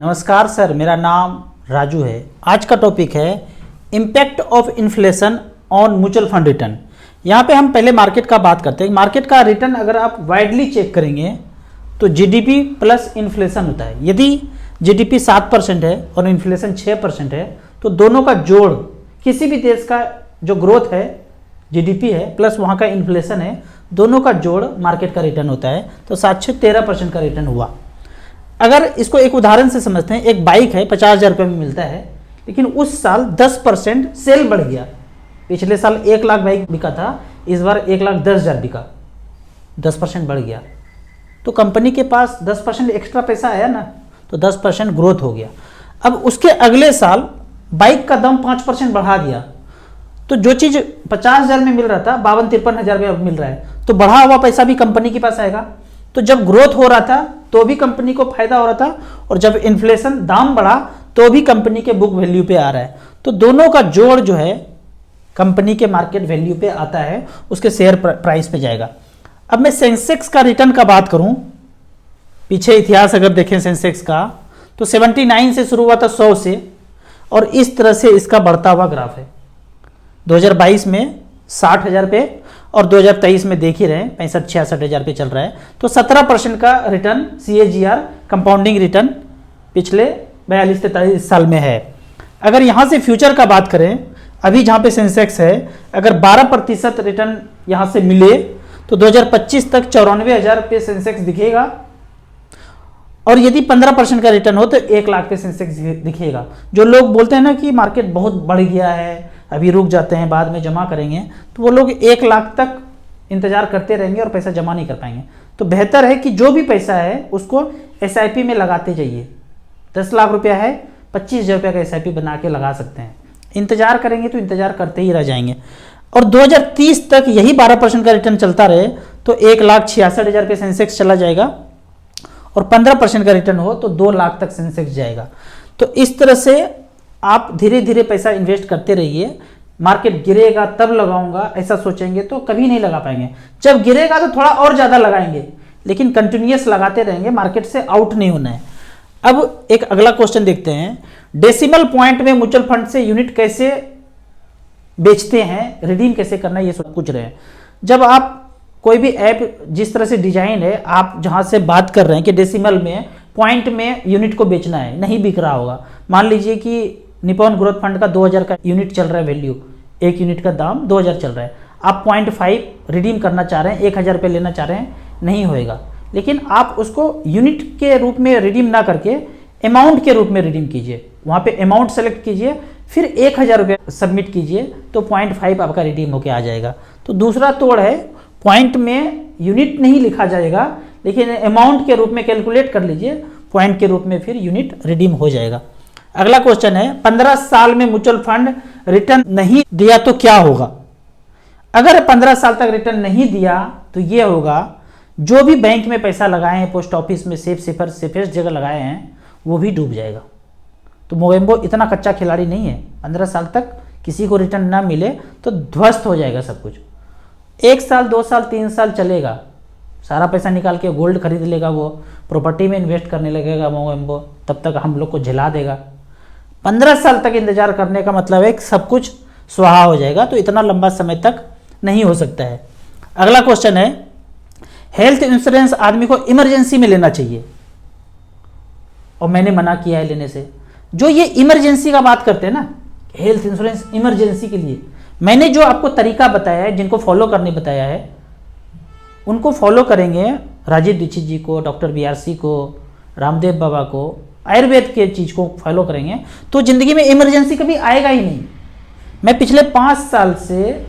नमस्कार सर, मेरा नाम राजू है। आज का टॉपिक है impact of inflation on mutual fund return. यहाँ पे हम पहले मार्केट का बात करते हैं। मार्केट का रिटर्न अगर आप वाइडली चेक करेंगे तो जीडीपी प्लस इन्फ्लेशन होता है। यदि जीडीपी 7% है और इन्फ्लेशन 6% है तो दोनों का जोड़, किसी भी देश का जो ग्रोथ है जीडीपी है प्लस वहाँ का इन्फ्लेशन है, दोनों का जोड़ मार्केट का रिटर्न होता है। तो 7-13% का रिटर्न हुआ। अगर इसको एक उदाहरण से समझते हैं, एक बाइक है 50,000 रुपये में मिलता है, लेकिन उस साल 10% सेल बढ़ गया। पिछले साल 1 लाख बाइक बिका था, इस बार 1,10,000 बिका, 10% बढ़ गया। तो कंपनी के पास 10% एक्स्ट्रा पैसा आया ना, तो 10% ग्रोथ हो गया। अब उसके अगले साल बाइक का दाम 5% बढ़ा दिया, तो जो चीज़ 50,000 में मिल रहा था 52-53,000 में अब मिल रहा है, तो बढ़ा हुआ पैसा भी कंपनी के पास आएगा। तो जब ग्रोथ हो रहा था तो भी कंपनी को फायदा हो रहा था, और जब इन्फ्लेशन दाम बढ़ा तो भी कंपनी के बुक वैल्यू पे आ रहा है। तो दोनों का जोड़ जो है कंपनी के मार्केट वैल्यू पे आता है, उसके शेयर प्राइस पे जाएगा। अब मैं सेंसेक्स का रिटर्न का बात करूं, पीछे इतिहास अगर देखें सेंसेक्स का, तो 79 से शुरू हुआ था 100 से, और इस तरह से इसका बढ़ता हुआ ग्राफ है। 2022 में 60,000 पे और 2023 में देख ही रहे हैं 65-66,000 पे चल रहा है। तो 17% का रिटर्न CAGR कंपाउंडिंग रिटर्न पिछले 42-43 साल में है। अगर यहाँ से फ्यूचर का बात करें, अभी जहाँ पे सेंसेक्स है, अगर 12% रिटर्न यहाँ से मिले तो 2025 तक 94,000 पे सेंसेक्स दिखेगा, और यदि 15% का रिटर्न हो तो 1 लाख पे सेंसेक्स दिखेगा। जो लोग बोलते हैं ना कि मार्केट बहुत बढ़ गया है, अभी रुक जाते हैं, बाद में जमा करेंगे, तो वो लोग 1 लाख तक इंतजार करते रहेंगे और पैसा जमा नहीं कर पाएंगे। तो बेहतर है कि जो भी पैसा है उसको SIP में लगाते जाइए। 10 लाख रुपया है, 25,000 रुपये का SIP बना के लगा सकते हैं। इंतजार करेंगे तो इंतजार करते ही रह जाएंगे। और 2030 तक यही 12% का रिटर्न चलता रहे तो 1,66,000 पे सेंसेक्स चला जाएगा, और 15% का रिटर्न हो तो 2 लाख तक सेंसेक्स जाएगा। तो इस तरह से आप धीरे धीरे पैसा इन्वेस्ट करते रहिए। मार्केट गिरेगा तब लगाऊंगा ऐसा सोचेंगे तो कभी नहीं लगा पाएंगे। जब गिरेगा तो थोड़ा और ज़्यादा लगाएंगे, लेकिन कंटिन्यूअस लगाते रहेंगे, मार्केट से आउट नहीं होना है। अब एक अगला क्वेश्चन देखते हैं, डेसिमल पॉइंट में म्यूचुअल फंड से यूनिट कैसे बेचते हैं, रिडीम कैसे करना है, ये सब पूछ रहे हैं। जब आप कोई भी ऐप जिस तरह से डिजाइन है, आप जहां से बात कर रहे हैं कि डेसिमल में, पॉइंट में यूनिट को बेचना है, नहीं बिक रहा होगा। मान लीजिए कि निपॉन ग्रोथ फंड का 2,000 का यूनिट चल रहा है, वैल्यू, एक यूनिट का दाम 2,000 चल रहा है, आप 0.5 रिडीम करना चाह रहे हैं, 1,000 रुपये लेना चाह रहे हैं, नहीं होएगा। लेकिन आप उसको यूनिट के रूप में रिडीम ना करके अमाउंट के रूप में रिडीम कीजिए। वहाँ पे अमाउंट सेलेक्ट कीजिए, फिर 1,000 रुपये सबमिट कीजिए, तो 0.5 आपका रिडीम होके आ जाएगा। तो दूसरा तोड़ है, पॉइंट में यूनिट नहीं लिखा जाएगा, लेकिन अमाउंट के रूप में कैलकुलेट कर लीजिए, पॉइंट के रूप में फिर यूनिट रिडीम हो जाएगा। अगला क्वेश्चन है, 15 साल में म्यूचुअल फंड रिटर्न नहीं दिया तो क्या होगा? अगर 15 साल तक रिटर्न नहीं दिया तो ये होगा, जो भी बैंक में पैसा लगाए हैं, पोस्ट ऑफिस में सेफेस्ट जगह लगाए हैं, वो भी डूब जाएगा। तो मोवेम्बो इतना कच्चा खिलाड़ी नहीं है, 15 साल तक किसी को रिटर्न ना मिले तो ध्वस्त हो जाएगा सब कुछ। 1 साल 2 साल 3 साल चलेगा, सारा पैसा निकाल के गोल्ड खरीद लेगा, वो प्रॉपर्टी में इन्वेस्ट करने लगेगा मोवेम्बो, तब तक हम लोग को झिला देगा। 15 साल तक इंतजार करने का मतलब है कि सब कुछ स्वाहा हो जाएगा, तो इतना लंबा समय तक नहीं हो सकता है। अगला क्वेश्चन है, हेल्थ इंश्योरेंस आदमी को इमरजेंसी में लेना चाहिए, और मैंने मना किया है लेने से। जो ये इमरजेंसी का बात करते हैं ना, हेल्थ इंश्योरेंस इमरजेंसी के लिए, मैंने जो आपको तरीका बताया है, जिनको फॉलो करने बताया है, उनको फॉलो करेंगे, राजीव दीक्षित जी को, डॉक्टर BRC को, रामदेव बाबा को, आयुर्वेद के चीज़ को फॉलो करेंगे, तो ज़िंदगी में इमरजेंसी कभी आएगा ही नहीं। मैं पिछले 5 साल से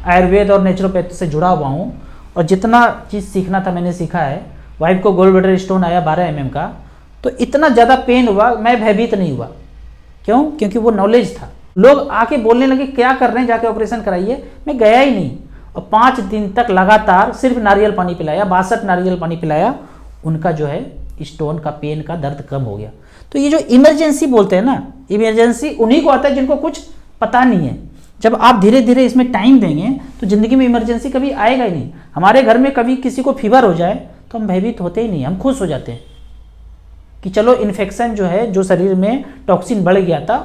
आयुर्वेद और नेचुरोपैथी से जुड़ा हुआ हूँ, और जितना चीज़ सीखना था मैंने सीखा है। वाइफ को गोल्ड ब्लैडर स्टोन आया 12 mm का, तो इतना ज़्यादा पेन हुआ, मैं भयभीत नहीं हुआ। क्यों? क्योंकि वो नॉलेज था। लोग आके बोलने लगे क्या कर रहे हैं, जाके ऑपरेशन कराइए, मैं गया ही नहीं। और 5 दिन तक लगातार सिर्फ नारियल पानी पिलाया, 62 नारियल पानी पिलाया, उनका जो है स्टोन का पेन का दर्द कम हो गया। तो ये जो इमरजेंसी बोलते हैं ना, इमरजेंसी उन्हीं को आता है जिनको कुछ पता नहीं है। जब आप धीरे धीरे इसमें टाइम देंगे तो ज़िंदगी में इमरजेंसी कभी आएगा ही नहीं। हमारे घर में कभी किसी को फीवर हो जाए तो हम भयभीत होते ही नहीं, हम खुश हो जाते हैं। कि चलो इन्फेक्शन जो है, जो शरीर में टॉक्सिन बढ़ गया था,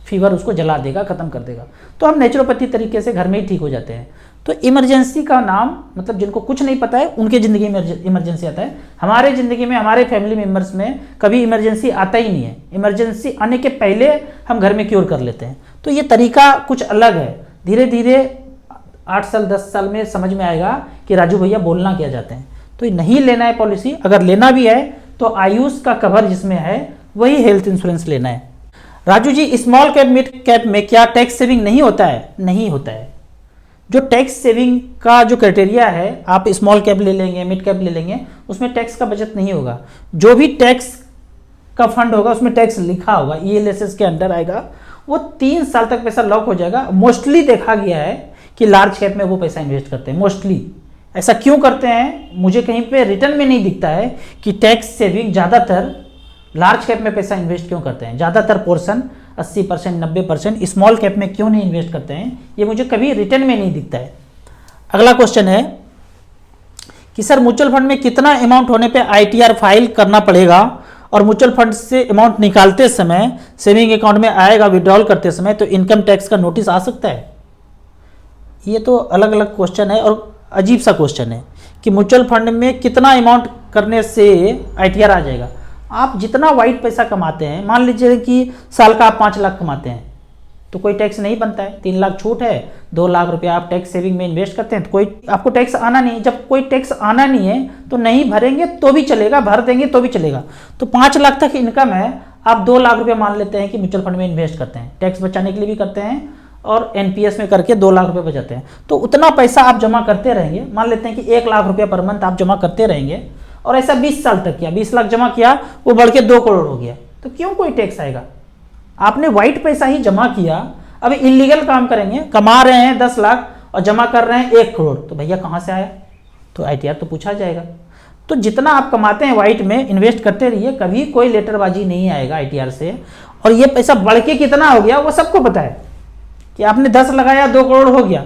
फीवर उसको जला देगा, ख़त्म कर देगा, तो हम नेचुरोपैथी तरीके से घर में ही ठीक हो जाते हैं। तो इमरजेंसी का नाम मतलब जिनको कुछ नहीं पता है उनके ज़िंदगी में इमरजेंसी आता है। हमारे ज़िंदगी में, हमारे फैमिली मेम्बर्स में कभी इमरजेंसी आता ही नहीं है। इमरजेंसी आने के पहले हम घर में क्योर कर लेते हैं। तो ये तरीका कुछ अलग है। धीरे धीरे 8 साल 10 साल में समझ में आएगा कि राजू भैया बोलना क्या चाहते हैं। तो नहीं लेना है पॉलिसी, अगर लेना भी है तो आयुष का कवर जिसमें है वही हेल्थ इंश्योरेंस लेना है। Raju ji, small cap mid cap में क्या टैक्स सेविंग नहीं होता है? नहीं होता है। जो टैक्स सेविंग का जो क्राइटेरिया है, आप स्मॉल कैप ले लेंगे, मिड कैप ले लेंगे, उसमें टैक्स का बचत नहीं होगा। जो भी टैक्स का फंड होगा उसमें टैक्स लिखा होगा, ELSS के अंडर आएगा, वो 3 साल तक पैसा लॉक हो जाएगा। मोस्टली देखा गया है कि लार्ज कैप में वो पैसा इन्वेस्ट करते हैं। मोस्टली ऐसा क्यों करते हैं? मुझे कहीं पे रिटर्न में नहीं दिखता है कि टैक्स सेविंग ज़्यादातर लार्ज कैप में पैसा इन्वेस्ट क्यों करते हैं। ज़्यादातर पोर्शन 80% 90% स्मॉल कैप में क्यों नहीं इन्वेस्ट करते हैं, ये मुझे कभी रिटर्न में नहीं दिखता है। अगला क्वेश्चन है कि सर म्यूचुअल फंड में कितना अमाउंट होने पे ITR फाइल करना पड़ेगा, और म्यूचुअल फंड से अमाउंट निकालते समय सेविंग अकाउंट में आएगा, विड्रॉल करते समय तो इनकम टैक्स का नोटिस आ सकता है? ये तो अलग अलग क्वेश्चन है और अजीब सा क्वेश्चन है कि म्यूचुअल फंड में कितना अमाउंट करने से ITR आ जाएगा। आप जितना वाइट पैसा कमाते हैं, मान लीजिए कि साल का आप 5 लाख कमाते हैं तो कोई टैक्स नहीं बनता है, 3 लाख छूट है, 2 लाख रुपया आप टैक्स सेविंग में इन्वेस्ट करते हैं तो कोई आपको टैक्स आना नहीं। जब कोई टैक्स आना नहीं है तो नहीं भरेंगे तो भी चलेगा, भर देंगे तो भी चलेगा। तो 5 लाख तक इनकम है, आप 2 लाख रुपया मान लेते हैं कि म्यूचुअल फंड में इन्वेस्ट करते हैं, टैक्स बचाने के लिए भी करते हैं और NPS में करके 2 लाख रुपये बचाते हैं। तो उतना पैसा आप जमा करते रहेंगे, मान लेते हैं कि 1 लाख रुपया पर मंथ आप जमा करते रहेंगे और ऐसा 20 साल तक किया, 20 लाख जमा किया, वो बढ़ के 2 करोड़ हो गया, तो क्यों कोई टैक्स आएगा? आपने वाइट पैसा ही जमा किया। अब इलीगल काम करेंगे, कमा रहे हैं 10 लाख और जमा कर रहे हैं 1 करोड़, तो भैया कहाँ से आया? तो ITR तो पूछा जाएगा। तो जितना आप कमाते हैं वाइट में इन्वेस्ट करते रहिए, कभी कोई लेटरबाजी नहीं आएगा ITR से। और ये पैसा बढ़ के कितना हो गया वो सबको पता है कि आपने 10 लगाया 2 करोड़ हो गया,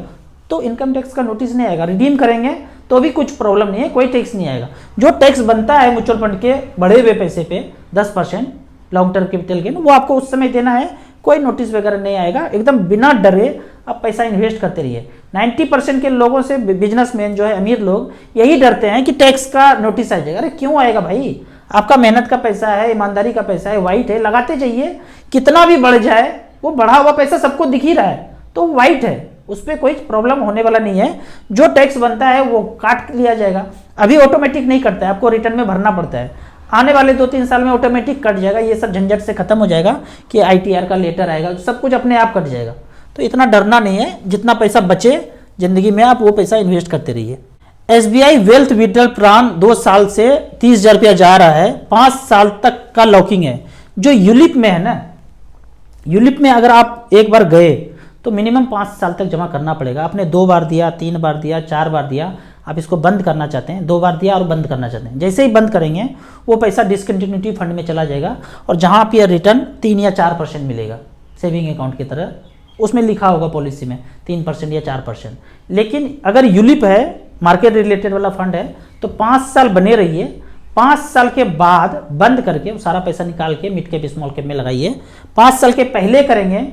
तो इनकम टैक्स का नोटिस नहीं आएगा। रिडीम करेंगे तो भी कुछ प्रॉब्लम नहीं है, कोई टैक्स नहीं आएगा। जो टैक्स बनता है म्यूचुअल फंड के बढ़े हुए पैसे पे 10% लॉन्ग टर्म कैपिटल गेन, वो आपको उस समय देना है, कोई नोटिस वगैरह नहीं आएगा। एकदम बिना डरे आप पैसा इन्वेस्ट करते रहिए। 90% के लोगों से, बिजनेसमैन जो है, अमीर लोग, यही डरते हैं कि टैक्स का नोटिस आ जाएगा। अरे क्यों आएगा भाई? आपका मेहनत का पैसा है, ईमानदारी का पैसा है, वाइट है, लगाते जाइए। कितना भी बढ़ जाए वो बढ़ा हुआ पैसा सबको दिख ही रहा है, तो वाइट है, उस पर कोई प्रॉब्लम होने वाला नहीं है। जो टैक्स बनता है वो काट लिया जाएगा। अभी ऑटोमेटिक नहीं कटता है, आपको रिटर्न में भरना पड़ता है। आने वाले 2-3 साल में ऑटोमेटिक कट जाएगा। ये सब झंझट से खत्म हो जाएगा कि ITR का लेटर आएगा, सब कुछ अपने आप कट जाएगा। तो इतना डरना नहीं है, जितना पैसा बचे जिंदगी में आप वो पैसा इन्वेस्ट करते रहिए। SBI वेल्थ विड्रॉल प्लान 2 साल से 30,000 रुपया जा रहा है, 5 साल तक का लॉकिंग है। जो यूलिप में है ना, यूलिप में अगर आप एक बार गए तो मिनिमम 5 साल तक जमा करना पड़ेगा। आपने 2 बार दिया, 3 बार दिया, 4 बार दिया, आप इसको बंद करना चाहते हैं, 2 बार दिया और बंद करना चाहते हैं, जैसे ही बंद करेंगे वो पैसा डिसकंटिन्यूटी फंड में चला जाएगा और जहां आप ये रिटर्न 3 या 4% मिलेगा सेविंग अकाउंट की तरह, उसमें लिखा होगा पॉलिसी में 3% या 4%। लेकिन अगर यूलिप है, मार्केट रिलेटेड वाला फंड है, तो 5 साल बने रहिए। 5 साल के बाद बंद करके वो सारा पैसा निकाल के मिड कैप स्मॉल कैप में लगाइए। 5 साल के पहले करेंगे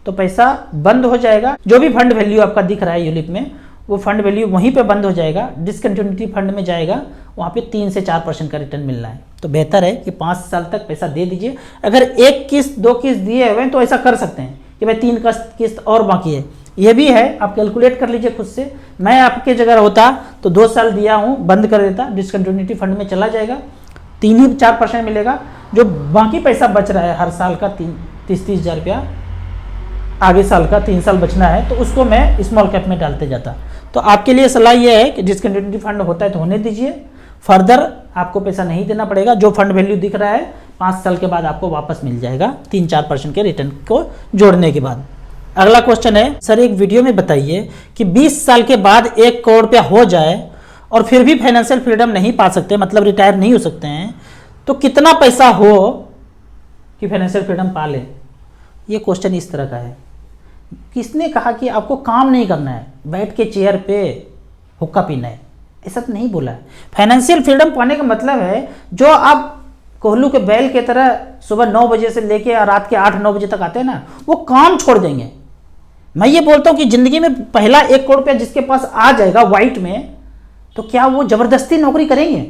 तो पैसा बंद हो जाएगा। जो भी फंड वैल्यू आपका दिख रहा है यूलिप में, वो फंड वैल्यू वहीं पे बंद हो जाएगा, डिसकंटिन्यूटी फंड में जाएगा, वहाँ पे 3 से 4% का रिटर्न मिलना है। तो बेहतर है कि 5 साल तक पैसा दे दीजिए। अगर 1 किस्त 2 किस्त दिए हुए हैं तो ऐसा कर सकते हैं कि भाई 3 किस्त और बाकी है। ये भी है, आप कैलकुलेट कर लीजिए खुद से। मैं आपके जगह होता तो 2 साल दिया हूँ, बंद कर देता, डिसकंटिन्यूटी फंड में चला जाएगा, 3 ही 4% मिलेगा। जो बाकी पैसा बच रहा है हर साल का 30,000 रुपया, आगे साल का 3 साल बचना है, तो उसको मैं स्मॉल कैप में डालते जाता। तो आपके लिए सलाह यह है कि डिसकंटिन्यूटी फंड होता है तो होने दीजिए, फर्दर आपको पैसा नहीं देना पड़ेगा। जो फंड वैल्यू दिख रहा है 5 साल के बाद आपको वापस मिल जाएगा 3-4% के रिटर्न को जोड़ने के बाद। अगला क्वेश्चन है, सर एक वीडियो में बताइए कि 20 साल के बाद 1 करोड़ रुपया हो जाए और फिर भी फाइनेंशियल फ्रीडम नहीं पा सकते, मतलब रिटायर नहीं हो सकते हैं, तो कितना पैसा हो कि फाइनेंशियल फ्रीडम पा ले? ये क्वेश्चन इस तरह का है। किसने कहा कि आपको काम नहीं करना है, बैठ के चेयर पे हुक्का पीना है? ऐसा तो नहीं बोला है। फाइनेंशियल फ्रीडम पाने का मतलब है जो आप कोहलू के बैल के तरह सुबह 9 बजे से लेके रात के 8-9 बजे तक आते हैं ना, वो काम छोड़ देंगे। मैं ये बोलता हूँ कि ज़िंदगी में पहला 1 करोड़ रुपया जिसके पास आ जाएगा वाइट में, तो क्या वो ज़बरदस्ती नौकरी करेंगे,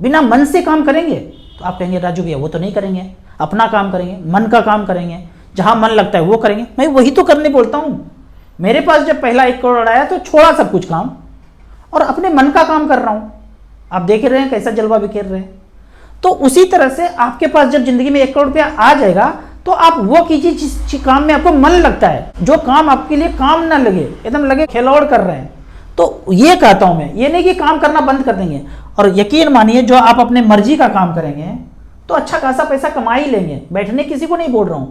बिना मन से काम करेंगे? तो आप कहेंगे राजू भैया वो तो नहीं करेंगे, अपना काम करेंगे, मन का काम करेंगे, जहाँ मन लगता है वो करेंगे। मैं वही तो करने बोलता हूँ। मेरे पास जब पहला 1 करोड़ आया तो छोड़ा सब कुछ काम और अपने मन का काम कर रहा हूँ। आप देख रहे हैं कैसा जलवा बिखेर रहे हैं। तो उसी तरह से आपके पास जब जिंदगी में 1 करोड़ रुपया आ जाएगा तो आप वो कीजिए जिस काम में आपको मन लगता है। जो काम आपके लिए काम ना लगे, एकदम लगे खिलौड़ कर रहे हैं, तो ये कहता हूं मैं, ये नहीं कि काम करना बंद कर देंगे। और यकीन मानिए जो आप अपने मर्जी का काम करेंगे तो अच्छा खासा पैसा कमा ही लेंगे, बैठने किसी को नहीं बोल रहा हूं।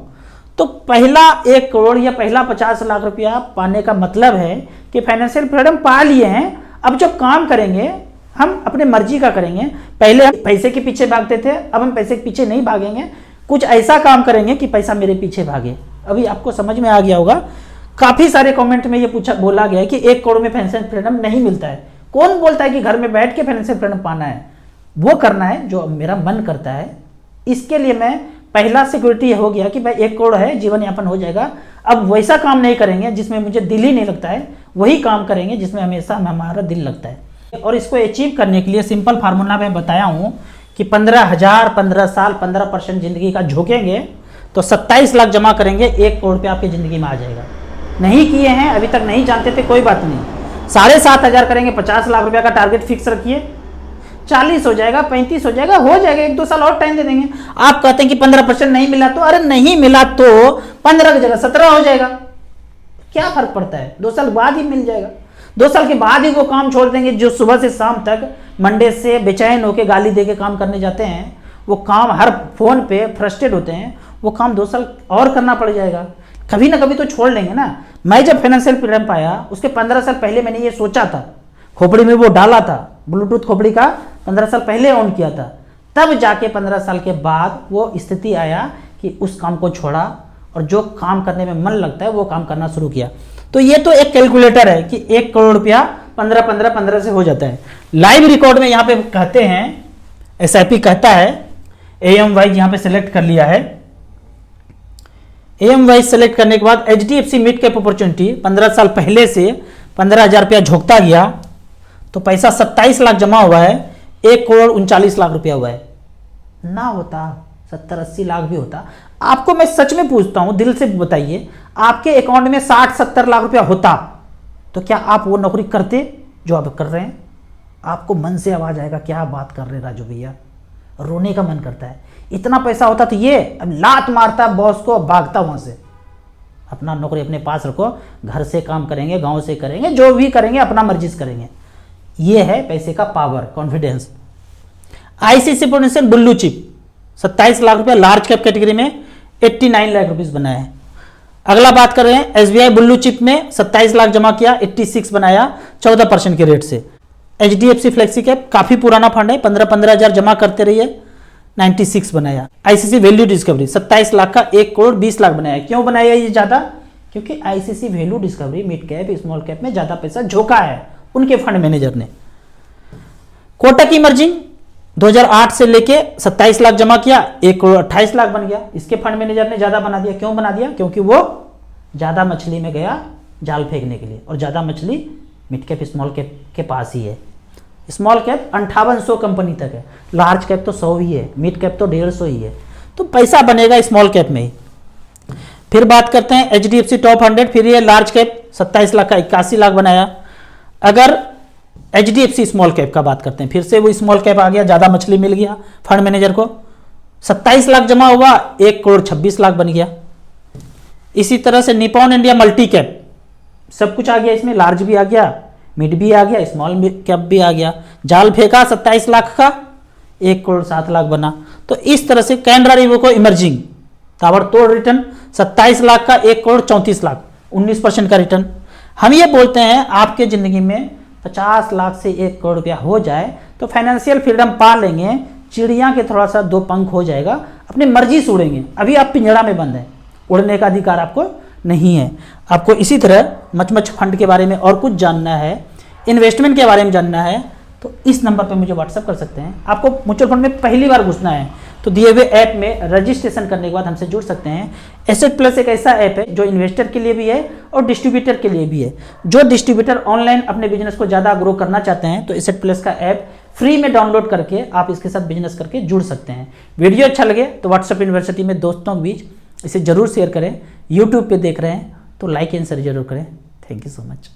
तो पहला 1 करोड़ या पहला 50 लाख रुपया पाने का मतलब है कि फाइनेंशियल फ्रीडम पा लिए हैं। अब जब काम करेंगे हम अपने मर्जी का करेंगे। पहले हम पैसे के पीछे भागते थे, अब हम पैसे के पीछे नहीं भागेंगे, कुछ ऐसा काम करेंगे कि पैसा मेरे पीछे भागे। अभी आपको समझ में आ गया होगा। काफी सारे कमेंट में ये बोला गया है कि 1 करोड़ में फाइनेंशियल फ्रीडम नहीं मिलता है। कौन बोलता है कि घर में बैठ के फाइनेंशियल फ्रीडम पाना है? वो करना है जो मेरा मन करता है। इसके लिए मैं पहला सिक्योरिटी हो गया कि भाई 1 करोड़ है, जीवन यापन हो जाएगा। अब वैसा काम नहीं करेंगे जिसमें मुझे दिल ही नहीं लगता है, वही काम करेंगे जिसमें हमेशा हमारा दिल लगता है। और इसको अचीव करने के लिए सिंपल फार्मूला मैं बताया हूँ कि 15,000 15 साल 15% जिंदगी का झोंकेंगे तो 27 लाख जमा करेंगे, 1 करोड़ रुपया आपकी जिंदगी में आ जाएगा। नहीं किए हैं अभी तक, नहीं जानते थे, कोई बात नहीं। 7,500 करेंगे, 50 लाख रुपया का टारगेट फिक्स रखिए। 40 हो जाएगा, 35 हो जाएगा, हो जाएगा। 1-2 साल और टाइम दे देंगे। आप कहते हैं कि 15% नहीं मिला तो, अरे नहीं मिला तो 15 की जगह 17 हो जाएगा, क्या फर्क पड़ता है? 2 साल बाद ही मिल जाएगा। 2 साल के बाद ही वो काम छोड़ देंगे जो सुबह से शाम तक मंडे से बेचैन होकर गाली दे के काम करने जाते हैं। वो काम हर फोन पे फ्रस्ट्रेट होते हैं, वो काम 2 साल और करना पड़ जाएगा। कभी ना कभी तो छोड़ लेंगे ना। मैं जब फाइनेंशियल फ्रीडम पाया उसके 15 साल पहले मैंने ये सोचा था, खोपड़ी में वो डाला था, ब्लूटूथ खोपड़ी का 15 साल पहले ऑन किया था। तब जाके 15 साल के बाद वो स्थिति आया कि उस काम को छोड़ा और जो काम करने में मन लगता है वो काम करना शुरू किया। तो ये तो एक कैलकुलेटर है कि 1 करोड़ रुपया 15 से हो जाता है। लाइव रिकॉर्ड में यहाँ पे कहते हैं, एसआईपी कहता है, एएम वाइज यहाँ पे सेलेक्ट कर लिया है। एएम वाइज सेलेक्ट करने के बाद एचडीएफसी मिड कैप अपॉर्चुनिटी 15 साल पहले से 15,000 रुपया झोंकता गया तो पैसा 27 लाख जमा हुआ है, 1 करोड़ 39 लाख रुपया हुआ है। ना होता 70-80 लाख भी होता। आपको मैं सच में पूछता हूं, दिल से बताइए, आपके अकाउंट में 60-70 लाख रुपया होता तो क्या आप वो नौकरी करते जो आप कर रहे हैं? आपको मन से आवाज आएगा क्या बात कर रहे हैं राजू भैया, रोने का मन करता है। इतना पैसा होता तो ये अब लात मारता बॉस को, भागता वहां से। अपना नौकरी अपने पास रखो, घर से काम करेंगे, गांव से करेंगे, जो भी करेंगे अपना मर्जी से करेंगे। ये है पैसे का power, confidence. ICC Prudential blue chip 27 lakh रुपया लार्ज कैप कैटेगरी में 89 लाख रुपीस बनाया है। अगला बात कर रहे हैं एसबीआई ब्लू चिप में 27 लाख जमा किया, 86 बनाया 14% के रेट से। एचडीएफसी फ्लेक्सी कैप काफी पुराना फंड है, 15 हजार जमा करते रहिए, 96 बनाया। आईसीसी वैल्यू डिस्कवरी 27 लाख का 1 करोड़ 20 लाख बनाया। क्यों बनाया ये ज्यादा? क्योंकि ICC value discovery mid cap small cap में ज्यादा पैसा झोंका है उनके फंड मैनेजर ने। कोटक इमर्जिंग 2008 से लेके 27 लाख जमा किया, 1 करोड़ 28 लाख बन गया। इसके फंड मैनेजर ने ज्यादा बना दिया। क्यों बना दिया? क्योंकि वो ज्यादा मछली में गया जाल फेंकने के लिए, और ज्यादा मछली मिड कैप स्मॉल कैप के पास ही है। स्मॉल कैप 5800 कंपनी तक है, लार्ज कैप तो 100 ही है, मिड कैप तो 150 ही है। तो पैसा बनेगा स्मॉल कैप में ही। फिर बात करते हैं एचडीएफसी टॉप 100, फिर ये लार्ज कैप 27 लाख का 81 लाख बनाया। अगर एचडीएफसी स्मॉल कैप का बात करते हैं, फिर से वो स्मॉल कैप आ गया, ज्यादा मछली मिल गया फंड मैनेजर को, 27 लाख जमा हुआ, 1 करोड़ 26 लाख बन गया। इसी तरह से निपॉन इंडिया मल्टी कैप सब कुछ आ गया इसमें, लार्ज भी आ गया, मिड भी आ गया, स्मॉल कैप भी आ गया। जाल फेंका 27 लाख का, 1 करोड़ 7 लाख बना। तो इस तरह से कैनरा रिवोको इमर्जिंग ताबड़तोड़ रिटर्न 27 लाख का 1 करोड़ 34 लाख, 19% का रिटर्न। हम ये बोलते हैं आपके जिंदगी में 50 लाख से 1 करोड़ रुपया हो जाए तो फाइनेंशियल फ्रीडम पा लेंगे। चिड़िया के थोड़ा सा 2 पंख हो जाएगा, अपनी मर्जी से उड़ेंगे। अभी आप पिंजड़ा में बंद हैं, उड़ने का अधिकार आपको नहीं है। आपको इसी तरह मच फंड के बारे में और कुछ जानना है, इन्वेस्टमेंट के बारे में जानना है, तो इस नंबर पर मुझे व्हाट्सएप कर सकते हैं। आपको म्यूचुअल फंड में पहली बार घुसना है, तो दिए हुए ऐप में रजिस्ट्रेशन करने के बाद हमसे जुड़ सकते हैं। एसेट प्लस एक ऐसा ऐप है जो इन्वेस्टर के लिए भी है और डिस्ट्रीब्यूटर के लिए भी है। जो डिस्ट्रीब्यूटर ऑनलाइन अपने बिजनेस को ज़्यादा ग्रो करना चाहते हैं तो एसेट प्लस का ऐप फ्री में डाउनलोड करके आप इसके साथ बिजनेस करके जुड़ सकते हैं। वीडियो अच्छा लगे तो व्हाट्सएप यूनिवर्सिटी में दोस्तों के बीच इसे जरूर शेयर करें। यूट्यूब पे देख रहे हैं तो लाइक एंड शेयर जरूर करें। Thank you so much.